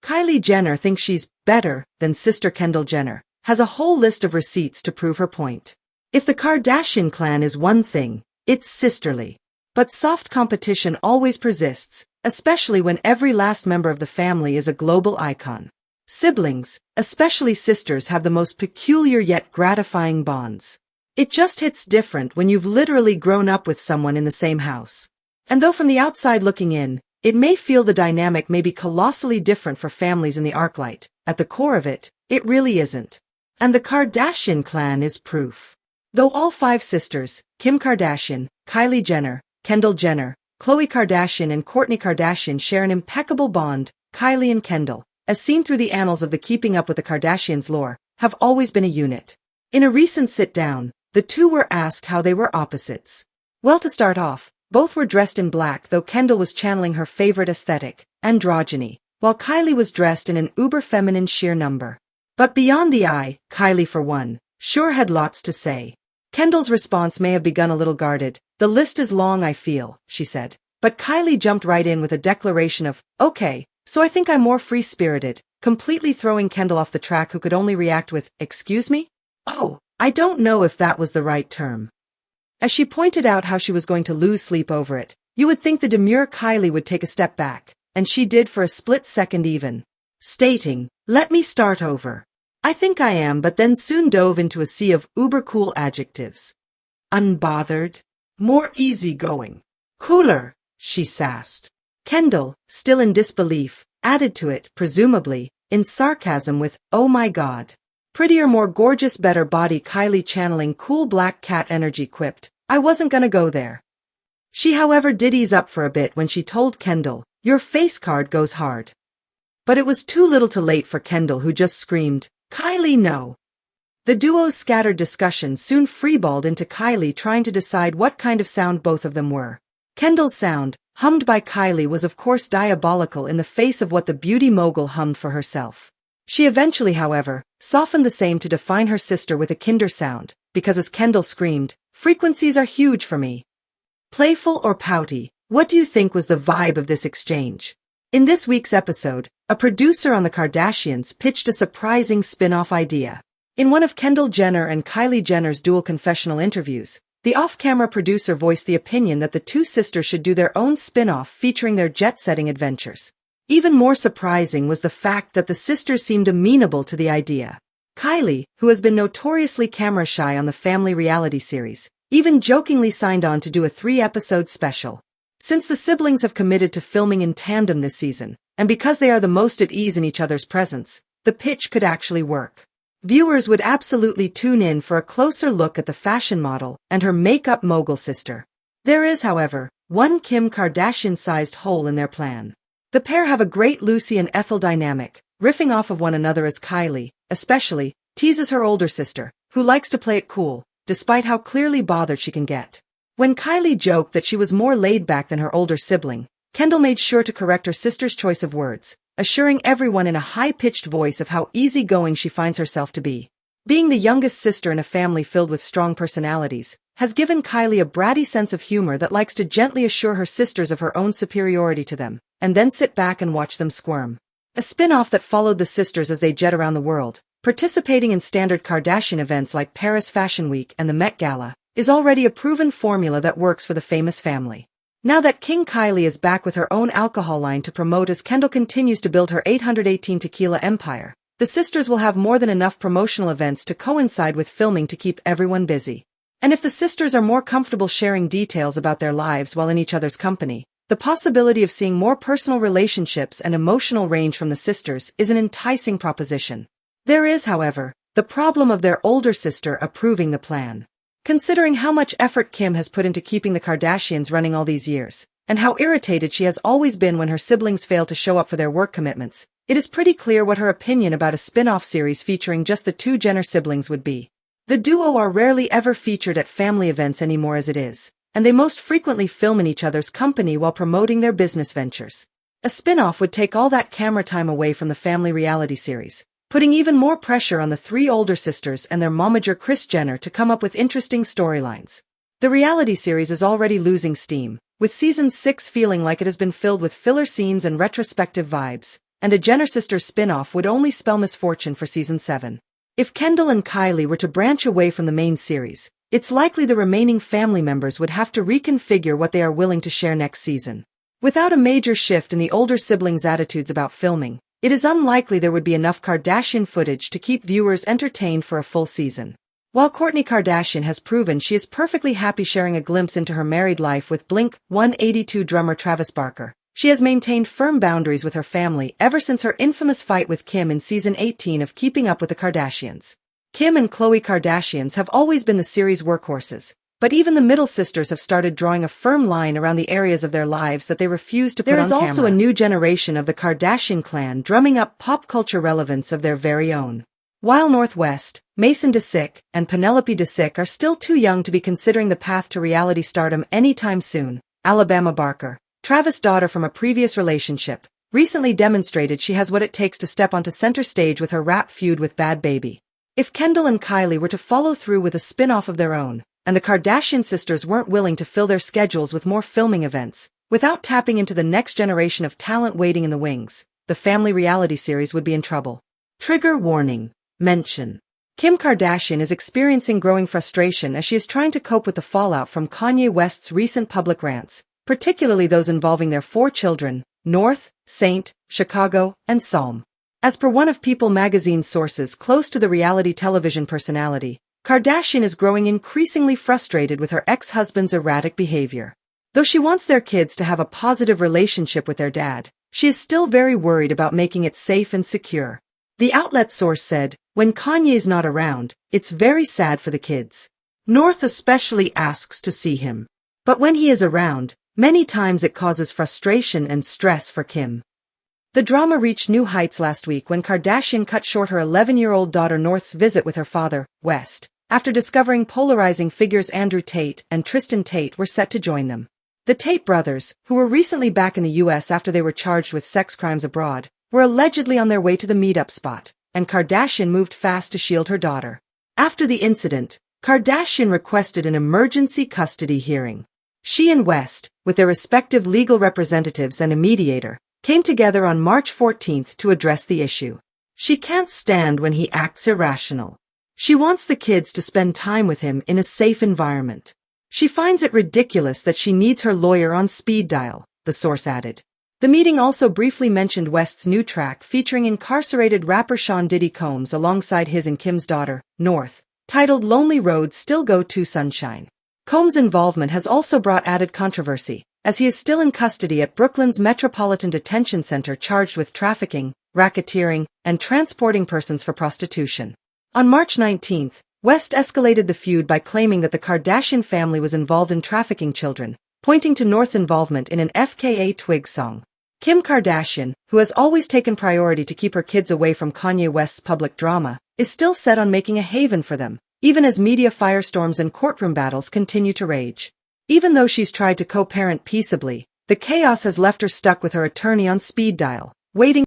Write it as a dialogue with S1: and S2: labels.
S1: Kylie Jenner thinks she's better than sister Kendall Jenner, has a whole list of receipts to prove her point. If the Kardashian clan is one thing, it's sisterly. But soft competition always persists, especially when every last member of the family is a global icon. Siblings, especially sisters, have the most peculiar yet gratifying bonds. It just hits different when you've literally grown up with someone in the same house. And though from the outside looking in, it may feel the dynamic may be colossally different for families in the arclight, at the core of it, it really isn't. And the Kardashian clan is proof. Though all 5 sisters, Kim Kardashian, Kylie Jenner, Kendall Jenner, Khloe Kardashian and Kourtney Kardashian share an impeccable bond, Kylie and Kendall, as seen through the annals of the Keeping Up with the Kardashians lore, have always been a unit. In a recent sit-down, the two were asked how they were opposites. Well, to start off, both were dressed in black, though Kendall was channeling her favorite aesthetic, androgyny, while Kylie was dressed in an uber-feminine sheer number. But beyond the eye, Kylie for one, sure had lots to say. Kendall's response may have begun a little guarded. "The list is long, I feel," she said. But Kylie jumped right in with a declaration of, "Okay, so I think I'm more free-spirited," completely throwing Kendall off the track, who could only react with, "Excuse me? Oh, I don't know if that was the right term." As she pointed out how she was going to lose sleep over it, you would think the demure Kylie would take a step back, and she did for a split second even, stating, "Let me start over. I think I am," but then soon dove into a sea of uber-cool adjectives. "Unbothered, more easygoing, cooler," she sassed. Kendall, still in disbelief, added to it, presumably, in sarcasm with, "Oh my God. Prettier, more gorgeous, better body." Kylie, channeling cool black cat energy, quipped, "I wasn't gonna go there." She, however, did ease up for a bit when she told Kendall, "Your face card goes hard." But it was too little too late for Kendall, who just screamed, "Kylie, no." The duo's scattered discussion soon freeballed into Kylie trying to decide what kind of sound both of them were. Kendall's sound, hummed by Kylie, was of course diabolical in the face of what the beauty mogul hummed for herself. She eventually, however, softened the same to define her sister with a kinder sound, because as Kendall screamed, "Frequencies are huge for me." Playful or pouty, what do you think was the vibe of this exchange? In this week's episode, a producer on the Kardashians pitched a surprising spin-off idea. In one of Kendall Jenner and Kylie Jenner's dual confessional interviews, the off-camera producer voiced the opinion that the two sisters should do their own spin-off featuring their jet-setting adventures. Even more surprising was the fact that the sisters seemed amenable to the idea. Kylie, who has been notoriously camera-shy on the family reality series, even jokingly signed on to do a 3-episode special. Since the siblings have committed to filming in tandem this season, and because they are the most at ease in each other's presence, the pitch could actually work. Viewers would absolutely tune in for a closer look at the fashion model and her makeup mogul sister. There is, however, one Kim Kardashian-sized hole in their plan. The pair have a great Lucy and Ethel dynamic, riffing off of one another as Kylie, especially, teases her older sister, who likes to play it cool, despite how clearly bothered she can get. When Kylie joked that she was more laid-back than her older sibling, Kendall made sure to correct her sister's choice of words, assuring everyone in a high-pitched voice of how easygoing she finds herself to be. Being the youngest sister in a family filled with strong personalities has given Kylie a bratty sense of humor that likes to gently assure her sisters of her own superiority to them, and then sit back and watch them squirm. A spin-off that followed the sisters as they jet around the world, participating in standard Kardashian events like Paris Fashion Week and the Met Gala, is already a proven formula that works for the famous family. Now that King Kylie is back with her own alcohol line to promote as Kendall continues to build her 818 tequila empire, the sisters will have more than enough promotional events to coincide with filming to keep everyone busy. And if the sisters are more comfortable sharing details about their lives while in each other's company, the possibility of seeing more personal relationships and emotional range from the sisters is an enticing proposition. There is, however, the problem of their older sister approving the plan. Considering how much effort Kim has put into keeping the Kardashians running all these years, and how irritated she has always been when her siblings fail to show up for their work commitments, it is pretty clear what her opinion about a spin-off series featuring just the two Jenner siblings would be. The duo are rarely ever featured at family events anymore as it is, and they most frequently film in each other's company while promoting their business ventures. A spin-off would take all that camera time away from the family reality series, putting even more pressure on the 3 older sisters and their momager Kris Jenner to come up with interesting storylines. The reality series is already losing steam, with season 6 feeling like it has been filled with filler scenes and retrospective vibes, and a Jenner sisters spin-off would only spell misfortune for season 7. If Kendall and Kylie were to branch away from the main series, it's likely the remaining family members would have to reconfigure what they are willing to share next season. Without a major shift in the older siblings' attitudes about filming, it is unlikely there would be enough Kardashian footage to keep viewers entertained for a full season. While Kourtney Kardashian has proven she is perfectly happy sharing a glimpse into her married life with Blink-182 drummer Travis Barker, she has maintained firm boundaries with her family ever since her infamous fight with Kim in season 18 of Keeping Up with the Kardashians. Kim and Khloe Kardashians have always been the series' workhorses, but even the middle sisters have started drawing a firm line around the areas of their lives that they refuse to put on camera. There is also a new generation of the Kardashian clan drumming up pop culture relevance of their very own. While Northwest, Mason Disick, and Penelope Disick are still too young to be considering the path to reality stardom anytime soon, Alabama Barker, Travis' daughter from a previous relationship, recently demonstrated she has what it takes to step onto center stage with her rap feud with Bad Baby. If Kendall and Kylie were to follow through with a spin-off of their own, and the Kardashian sisters weren't willing to fill their schedules with more filming events, without tapping into the next generation of talent waiting in the wings, the family reality series would be in trouble. Trigger warning. Mention. Kim Kardashian is experiencing growing frustration as she is trying to cope with the fallout from Kanye West's recent public rants, particularly those involving their 4 children, North, Saint, Chicago, and Psalm. As per one of People magazine's sources close to the reality television personality, Kardashian is growing increasingly frustrated with her ex-husband's erratic behavior. Though she wants their kids to have a positive relationship with their dad, she is still very worried about making it safe and secure. The outlet source said, "When Kanye's not around, it's very sad for the kids. North especially asks to see him. But when he is around, many times it causes frustration and stress for Kim." The drama reached new heights last week when Kardashian cut short her 11-year-old daughter North's visit with her father, West, after discovering polarizing figures Andrew Tate and Tristan Tate were set to join them. The Tate brothers, who were recently back in the U.S. after they were charged with sex crimes abroad, were allegedly on their way to the meetup spot, and Kardashian moved fast to shield her daughter. After the incident, Kardashian requested an emergency custody hearing. She and West, with their respective legal representatives and a mediator, came together on March 14th to address the issue. She can't stand when he acts irrational. She wants the kids to spend time with him in a safe environment. She finds it ridiculous that she needs her lawyer on speed dial, the source added. The meeting also briefly mentioned West's new track featuring incarcerated rapper Sean Diddy Combs alongside his and Kim's daughter, North, titled Lonely Roads Still Go to Sunshine. Combs' involvement has also brought added controversy, as he is still in custody at Brooklyn's Metropolitan Detention Center charged with trafficking, racketeering, and transporting persons for prostitution. On March 19th, West escalated the feud by claiming that the Kardashian family was involved in trafficking children, pointing to North's involvement in an FKA Twigs song. Kim Kardashian, who has always taken priority to keep her kids away from Kanye West's public drama, is still set on making a haven for them, even as media firestorms and courtroom battles continue to rage. Even though she's tried to co-parent peaceably, the chaos has left her stuck with her attorney on speed dial, waiting